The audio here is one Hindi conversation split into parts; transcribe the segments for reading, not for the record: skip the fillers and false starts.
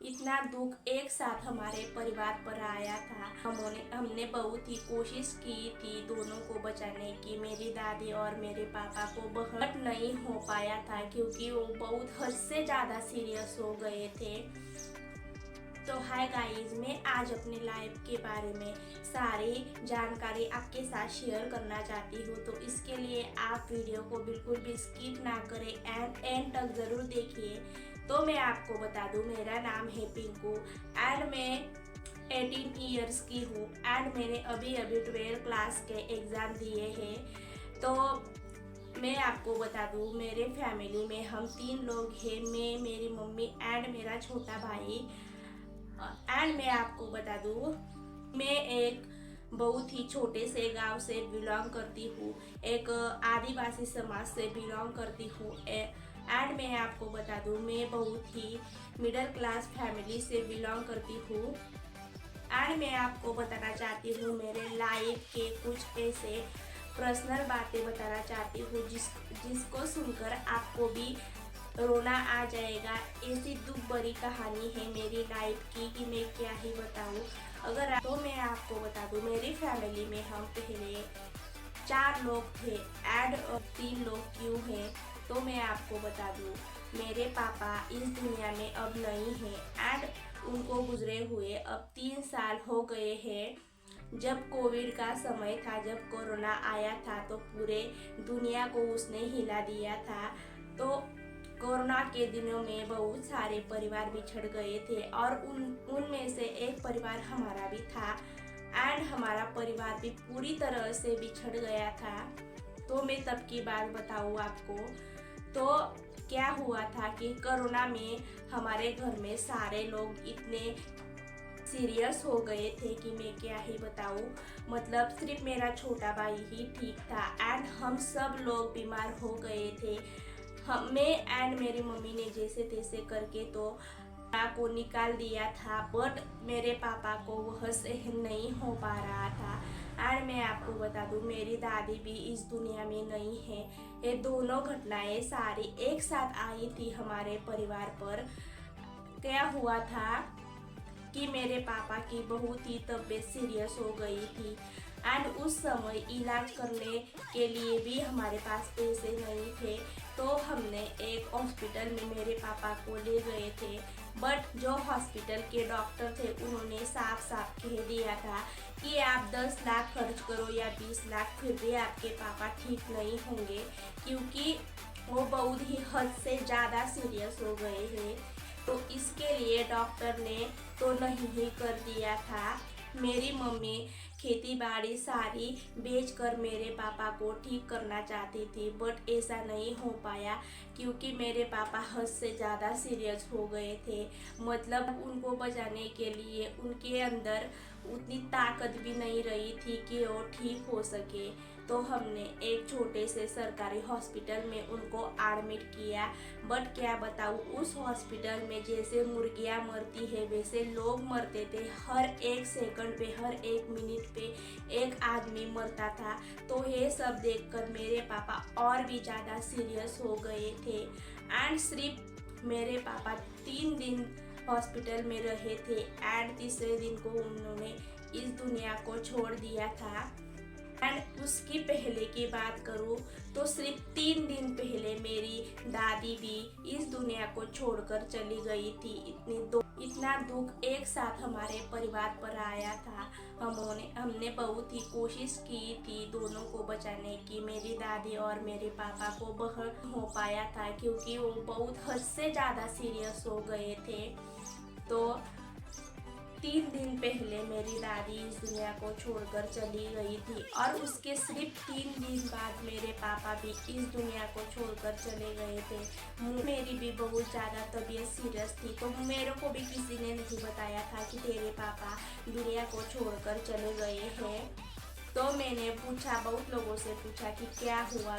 इतना दुख एक साथ हमारे परिवार पर आया था। हमने बहुत ही कोशिश की थी दोनों को बचाने की। मेरी दादी और मेरे पापा को बहुत नहीं हो पाया था क्योंकि वो बहुत हद से ज़्यादा सीरियस हो गए थे। तो हाय गाइस, मैं आज अपनी लाइफ के बारे में सारी जानकारी आपके साथ शेयर करना चाहती हूँ। तो इसके लिए आप वीडियो को बिल्कुल भी स्किप ना करें एंड एंड तक ज़रूर देखिए। तो मैं आपको बता दूँ, मेरा नाम है पिंकू एंड मैं 18 ईयर्स की हूँ एंड मैंने अभी 12 क्लास के एग्ज़ाम दिए हैं। तो मैं आपको बता दूँ, मेरे फैमिली में हम 3 लोग हैं, मैं, मेरी मम्मी एंड मेरा छोटा भाई। एंड मैं आपको बता दूँ, मैं एक बहुत ही छोटे से गांव से बिलोंग करती हूँ, एक आदिवासी समाज से बिलोंग करती हूँ। एंड मैं आपको बता दूँ, मैं बहुत ही मिडिल क्लास फैमिली से बिलोंग करती हूँ। एंड मैं आपको बताना चाहती हूँ मेरे लाइफ के कुछ ऐसे पर्सनल बातें बताना चाहती हूँ जिसको सुनकर आपको भी रोना आ जाएगा। ऐसी दुख भरी कहानी है मेरी लाइफ की कि मैं क्या ही बताऊँ। तो मैं आपको बता दूँ, मेरी फैमिली में हम पहले 4 लोग थे एंड 3 लोग क्यों हैं। तो मैं आपको बता दूँ, मेरे पापा इस दुनिया में अब नहीं हैं एंड उनको गुजरे हुए अब 3 साल हो गए हैं। जब कोविड का समय था, जब कोरोना आया था, तो पूरे दुनिया को उसने हिला दिया था। तो कोरोना के दिनों में बहुत सारे परिवार बिछड़ गए थे और उनमें से एक परिवार हमारा भी था एंड हमारा परिवार भी पूरी तरह से बिछड़ गया था। तो मैं तब की बात बताऊँ आपको, तो क्या हुआ था कि कोरोना में हमारे घर में सारे लोग इतने सीरियस हो गए थे कि मैं क्या ही बताऊँ। मतलब सिर्फ मेरा छोटा भाई ही ठीक था एंड हम सब लोग बीमार हो गए थे। मैं एंड मेरी मम्मी ने जैसे तैसे करके तो को निकाल दिया था, बट मेरे पापा को वह सहन नहीं हो पा रहा था। एंड मैं आपको बता दूं, मेरी दादी भी इस दुनिया में नहीं है। ये दोनों घटनाएं सारी एक साथ आई थी हमारे परिवार पर। क्या हुआ था कि मेरे पापा की बहुत ही तबीयत सीरियस हो गई थी एंड उस समय इलाज करने के लिए भी हमारे पास पैसे नहीं थे। तो हमने एक हॉस्पिटल में मेरे पापा को ले गए थे, बट जो हॉस्पिटल के डॉक्टर थे उन्होंने साफ साफ कह दिया था कि आप 10 लाख खर्च करो या 20 लाख, फिर भी आपके पापा ठीक नहीं होंगे क्योंकि वो बहुत ही हद से ज़्यादा सीरियस हो गए हैं। तो इसके लिए डॉक्टर ने तो नहीं ही कर दिया था। मेरी मम्मी खेती बाड़ी सारी बेचकर मेरे पापा को ठीक करना चाहती थी, बट ऐसा नहीं हो पाया क्योंकि मेरे पापा हद से ज़्यादा सीरियस हो गए थे। मतलब उनको बचाने के लिए उनके अंदर उतनी ताकत भी नहीं रही थी कि वो ठीक हो सके। तो हमने एक छोटे से सरकारी हॉस्पिटल में उनको एडमिट किया, बट क्या बताऊँ, उस हॉस्पिटल में जैसे मुर्गियाँ मरती है वैसे लोग मरते थे। हर एक सेकंड पे, हर एक मिनट पे एक आदमी मरता था। तो ये सब देखकर मेरे पापा और भी ज़्यादा सीरियस हो गए थे एंड सिर्फ मेरे पापा 3 दिन हॉस्पिटल में रहे थे एंड तीसरे दिन को उन्होंने इस दुनिया को छोड़ दिया था। एंड उसकी पहले की बात करूँ तो सिर्फ 3 दिन पहले मेरी दादी भी इस दुनिया को छोड़कर चली गई थी। इतना दुख एक साथ हमारे परिवार पर आया था। हमने बहुत ही कोशिश की थी दोनों को बचाने की। मेरी दादी और मेरे पापा को बहुत हो पाया था क्योंकि वो बहुत हद से ज़्यादा सीरियस हो गए थे। तो 3 दिन पहले मेरी दादी इस दुनिया को छोड़कर चली गई थी और उसके सिर्फ 3 दिन बाद मेरे पापा भी इस दुनिया को छोड़कर चले गए थे। मेरी भी बहुत ज़्यादा तबीयत सीरियस थी, तो मेरे को भी किसी ने नहीं बताया था कि तेरे पापा दुनिया को छोड़कर चले गए हैं। तो मैंने पूछा, बहुत लोगों से पूछा कि क्या हुआ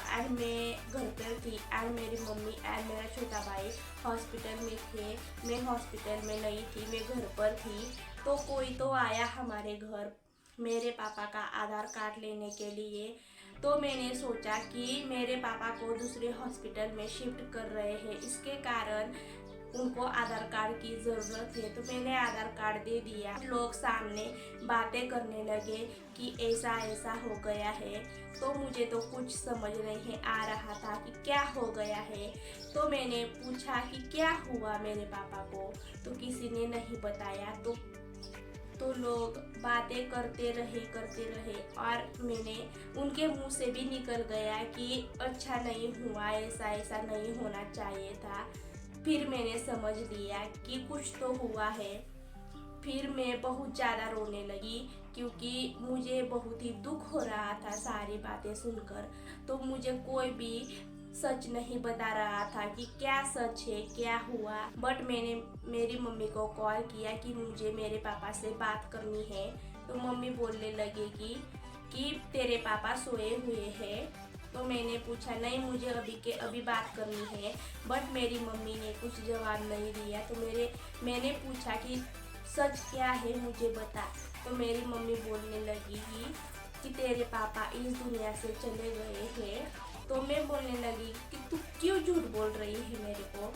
एंड मैं घर पर थी एंड मेरी मम्मी एंड मेरा छोटा भाई हॉस्पिटल में थे। मैं हॉस्पिटल में नहीं थी, मैं घर पर थी। तो कोई तो आया हमारे घर मेरे पापा का आधार कार्ड लेने के लिए। तो मैंने सोचा कि मेरे पापा को दूसरे हॉस्पिटल में शिफ्ट कर रहे हैं, इसके कारण उनको आधार कार्ड की ज़रूरत है, तो मैंने आधार कार्ड दे दिया। लोग सामने बातें करने लगे कि ऐसा ऐसा हो गया है, तो मुझे तो कुछ समझ नहीं आ रहा था कि क्या हो गया है। तो मैंने पूछा कि क्या हुआ मेरे पापा को, तो किसी ने नहीं बताया। तो लोग बातें करते रहे और मैंने उनके मुंह से भी निकल गया कि अच्छा नहीं हुआ, ऐसा ऐसा नहीं होना चाहिए था। फिर मैंने समझ लिया कि कुछ तो हुआ है। फिर मैं बहुत ज़्यादा रोने लगी क्योंकि मुझे बहुत ही दुख हो रहा था सारी बातें सुनकर। तो मुझे कोई भी सच नहीं बता रहा था कि क्या सच है, क्या हुआ। बट मैंने मेरी मम्मी को कॉल किया कि मुझे मेरे पापा से बात करनी है। तो मम्मी बोलने लगेगी कि तेरे पापा सोए हुए हैं। तो मैंने पूछा नहीं, मुझे अभी के अभी बात करनी है। बट मेरी मम्मी ने कुछ जवाब नहीं दिया। तो मैंने पूछा कि सच क्या है, मुझे बता। तो मेरी मम्मी बोलने लगी कि तेरे पापा इस दुनिया से चले गए हैं। तो मैं बोलने लगी कि तू क्यों झूठ बोल रही है मेरे को।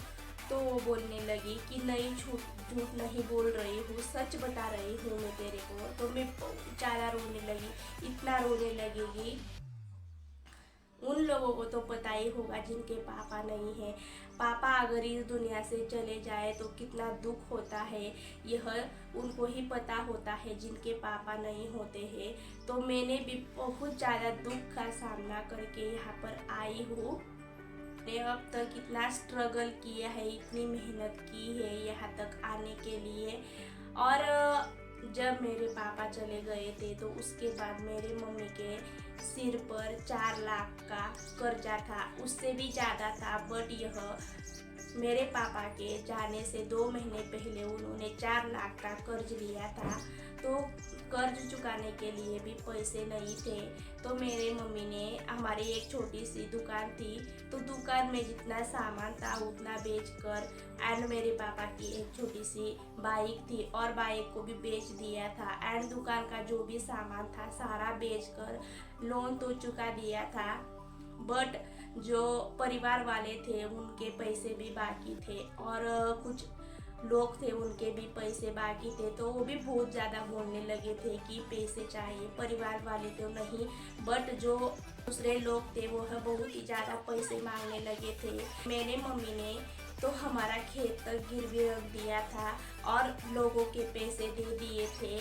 तो वो बोलने लगी कि नहीं, झूठ नहीं बोल रही हूँ, सच बता रही हूँ मैं तेरे को। तो मैं ज़्यादा रोने लगी, इतना रोने लगेगी। उन लोगों को तो पता ही होगा जिनके पापा नहीं है। पापा अगर इस दुनिया से चले जाए तो कितना दुख होता है, यह उनको ही पता होता है जिनके पापा नहीं होते हैं। तो मैंने भी बहुत ज़्यादा दुख का सामना करके यहाँ पर आई हूँ। मैंने अब तक इतना स्ट्रगल किया है, इतनी मेहनत की है यहाँ तक आने के लिए। और जब मेरे पापा चले गए थे तो उसके बाद मेरे मम्मी के सिर पर 4 लाख का कर्जा था, उससे भी ज़्यादा था। बट यह मेरे पापा के जाने से 2 महीने पहले उन्होंने 4 लाख का कर्ज लिया था। तो कर्ज चुकाने के लिए भी पैसे नहीं थे। तो मेरे मम्मी ने, हमारी एक छोटी सी दुकान थी, तो दुकान में जितना सामान था उतना बेचकर, एंड मेरे पापा की एक छोटी सी बाइक थी और बाइक को भी बेच दिया था, एंड दुकान का जो भी सामान था सारा बेचकर लोन तो चुका दिया था। बट जो परिवार वाले थे उनके पैसे भी बाकी थे और कुछ लोग थे उनके भी पैसे बाकी थे। तो वो भी बहुत ज़्यादा बोलने लगे थे कि पैसे चाहिए। परिवार वाले तो नहीं, बट जो दूसरे लोग थे वो बहुत ही ज़्यादा पैसे मांगने लगे थे। मेरे मम्मी ने तो हमारा खेत तक गिरवी रख दिया था और लोगों के पैसे दे दिए थे।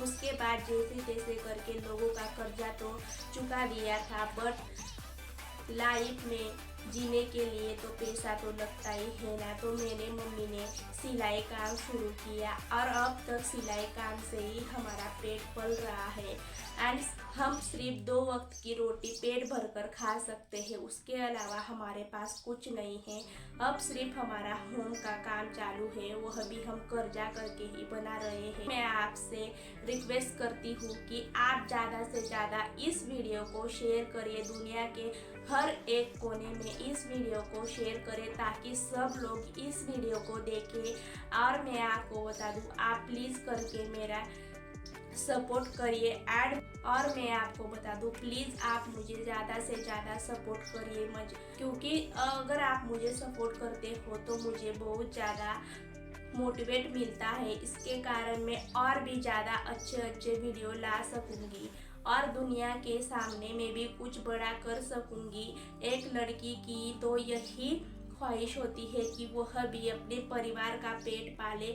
उसके बाद जैसे तैसे करके लोगों का कर्जा तो चुका दिया था। बट लाइफ में जीने के लिए तो पैसा तो लगता ही है ना। तो मेरे मम्मी ने सिलाई काम शुरू किया और अब तक सिलाई काम से ही हमारा पेट पल रहा है। एंड हम सिर्फ 2 वक्त की रोटी पेट भरकर खा सकते हैं, उसके अलावा हमारे पास कुछ नहीं है। अब सिर्फ हमारा होम का काम चालू है, वह भी हम कर्जा करके ही बना रहे हैं। मैं आपसे रिक्वेस्ट करती हूँ कि आप ज़्यादा से ज़्यादा इस वीडियो को शेयर करिए, दुनिया के हर एक कोने में इस वीडियो को शेयर करें ताकि सब लोग इस वीडियो को देखें। और मैं आपको बता दूँ, आप प्लीज़ करके मेरा सपोर्ट करिए। और मैं आपको बता दूँ, प्लीज़ आप मुझे ज़्यादा से ज़्यादा सपोर्ट करिए क्योंकि अगर आप मुझे सपोर्ट करते हो तो मुझे बहुत ज़्यादा मोटिवेट मिलता है। इसके कारण मैं और भी ज़्यादा अच्छे वीडियो ला सकूँगी और दुनिया के सामने मैं भी कुछ बड़ा कर सकूँगी। एक लड़की की तो यही ख्वाहिश होती है कि वह भी अपने परिवार का पेट पाले,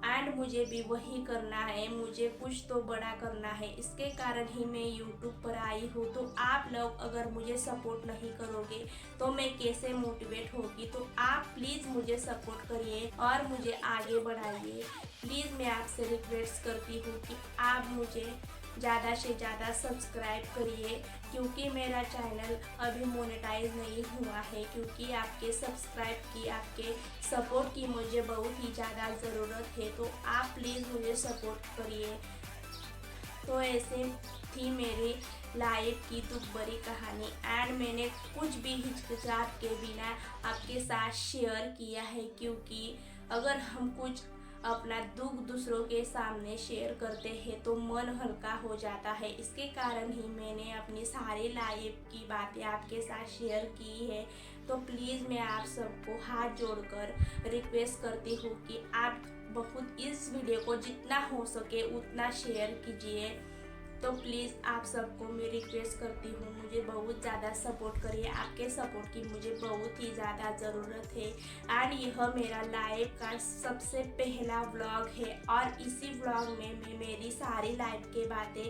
एंड मुझे भी वही करना है, मुझे कुछ तो बड़ा करना है। इसके कारण ही मैं यूट्यूब पर आई हूँ। तो आप लोग अगर मुझे सपोर्ट नहीं करोगे तो मैं कैसे मोटिवेट होगी। तो आप प्लीज़ मुझे सपोर्ट करिए और मुझे आगे बढ़ाइए। प्लीज़ मैं आपसे रिक्वेस्ट करती हूँ कि आप मुझे ज़्यादा से ज़्यादा सब्सक्राइब करिए क्योंकि मेरा चैनल अभी मोनेटाइज नहीं हुआ है। क्योंकि आपके सब्सक्राइब की, आपके सपोर्ट की मुझे बहुत ही ज़्यादा ज़रूरत है। तो आप प्लीज़ मुझे सपोर्ट करिए। तो ऐसे थी मेरी लाइफ की दुख भरी कहानी, एंड मैंने कुछ भी हिचकिचाहट के बिना आपके साथ शेयर किया है। क्योंकि अगर हम कुछ अपना दुख दूसरों के सामने शेयर करते हैं तो मन हल्का हो जाता है। इसके कारण ही मैंने अपनी सारी लाइफ की बातें आपके साथ शेयर की है तो प्लीज़ मैं आप सबको हाथ जोड़कर रिक्वेस्ट करती हूँ कि आप बहुत इस वीडियो को जितना हो सके उतना शेयर कीजिए। तो प्लीज़ आप सबको मैं रिक्वेस्ट करती हूँ, मुझे बहुत ज़्यादा सपोर्ट करिए। आपके सपोर्ट की मुझे बहुत ही ज़्यादा ज़रूरत है। एंड यह मेरा लाइव का सबसे पहला व्लॉग है और इसी व्लॉग में मैं मेरी सारी लाइफ की बातें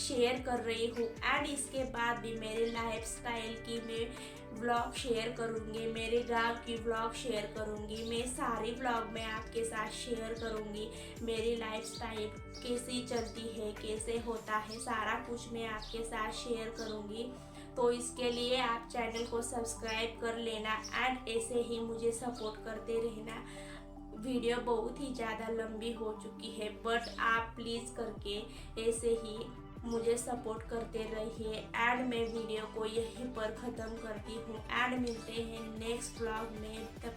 शेयर कर रही हूँ। एंड इसके बाद भी मेरे लाइफ स्टाइल की मैं व्लॉग शेयर करूँगी, मेरे गांव की व्लॉग शेयर करूँगी, मैं सारी व्लॉग में आपके साथ शेयर करूँगी। मेरी लाइफ स्टाइल कैसी चलती है, कैसे होता है, सारा कुछ मैं आपके साथ शेयर करूँगी। तो इसके लिए आप चैनल को सब्सक्राइब कर लेना एंड ऐसे ही मुझे सपोर्ट करते रहना। वीडियो बहुत ही ज़्यादा लंबी हो चुकी है, बट आप प्लीज़ करके ऐसे ही मुझे सपोर्ट करते रहिए। एंड मैं वीडियो को यहीं पर ख़त्म करती हूँ एंड मिलते हैं नेक्स्ट व्लॉग में। तब